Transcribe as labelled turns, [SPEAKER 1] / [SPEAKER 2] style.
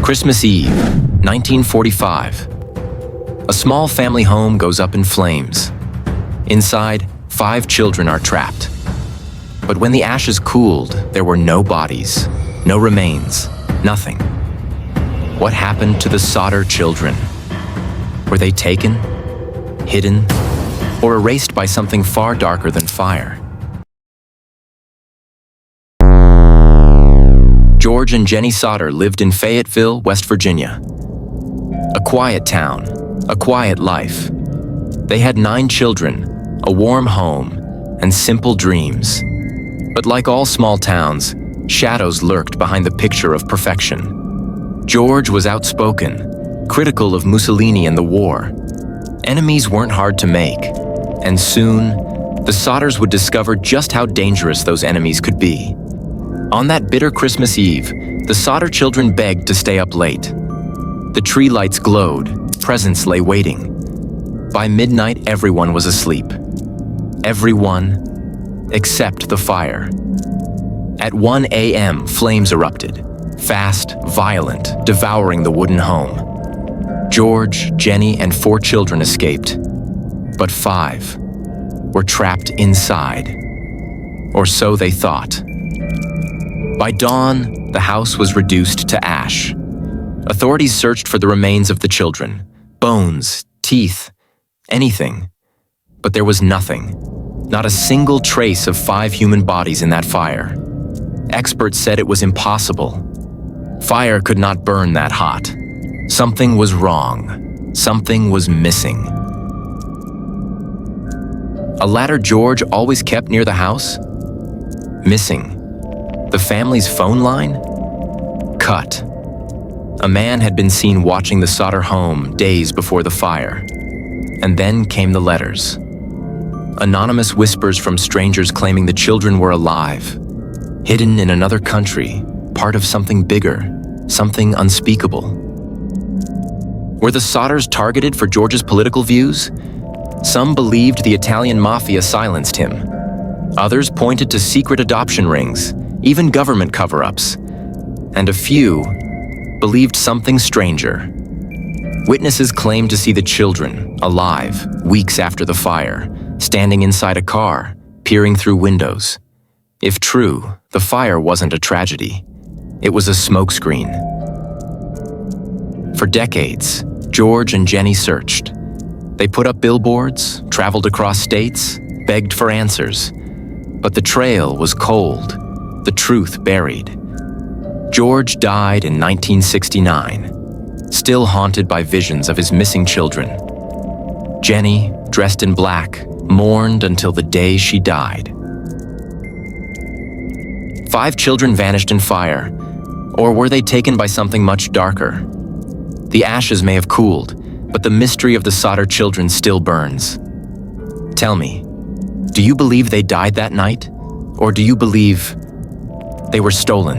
[SPEAKER 1] Christmas Eve, 1945. A small family home goes up in flames. Inside, 5 children are trapped. But when the ashes cooled, there were no bodies, no remains, nothing. What happened to the Sodder children? Were they taken, hidden, or erased by something far darker than fire? George and Jenny Sodder lived in Fayetteville, West Virginia. A quiet town, a quiet life. They had 9 children, a warm home, and simple dreams. But like all small towns, shadows lurked behind the picture of perfection. George was outspoken, critical of Mussolini and the war. Enemies weren't hard to make, and soon, the Sodders would discover just how dangerous those enemies could be. On that bitter Christmas Eve, the Sodder children begged to stay up late. The tree lights glowed, presents lay waiting. By midnight, everyone was asleep. Everyone except the fire. At 1 a.m., flames erupted, fast, violent, devouring the wooden home. George, Jenny, and 4 children escaped, but 5 were trapped inside, or so they thought. By dawn, the house was reduced to ash. Authorities searched for the remains of the children, bones, teeth, anything. But there was nothing, not a single trace of 5 human bodies in that fire. Experts said it was impossible. Fire could not burn that hot. Something was wrong. Something was missing. A ladder George always kept near the house? Missing. The family's phone line? Cut. A man had been seen watching the Sodder home days before the fire. And then came the letters. Anonymous whispers from strangers claiming the children were alive, hidden in another country, part of something bigger, something unspeakable. Were the Sodders targeted for George's political views? Some believed the Italian mafia silenced him. Others pointed to secret adoption rings, even government cover-ups. And a few believed something stranger. Witnesses claimed to see the children, alive, weeks after the fire, standing inside a car, peering through windows. If true, the fire wasn't a tragedy. It was a smokescreen. For decades, George and Jenny searched. They put up billboards, traveled across states, begged for answers. But the trail was cold, the truth buried. George died in 1969, still haunted by visions of his missing children. Jenny, dressed in black, mourned until the day she died. 5 children vanished in fire, or were they taken by something much darker? The ashes may have cooled, but the mystery of the Sodder children still burns. Tell me, do you believe they died that night? Or do you believe they were stolen?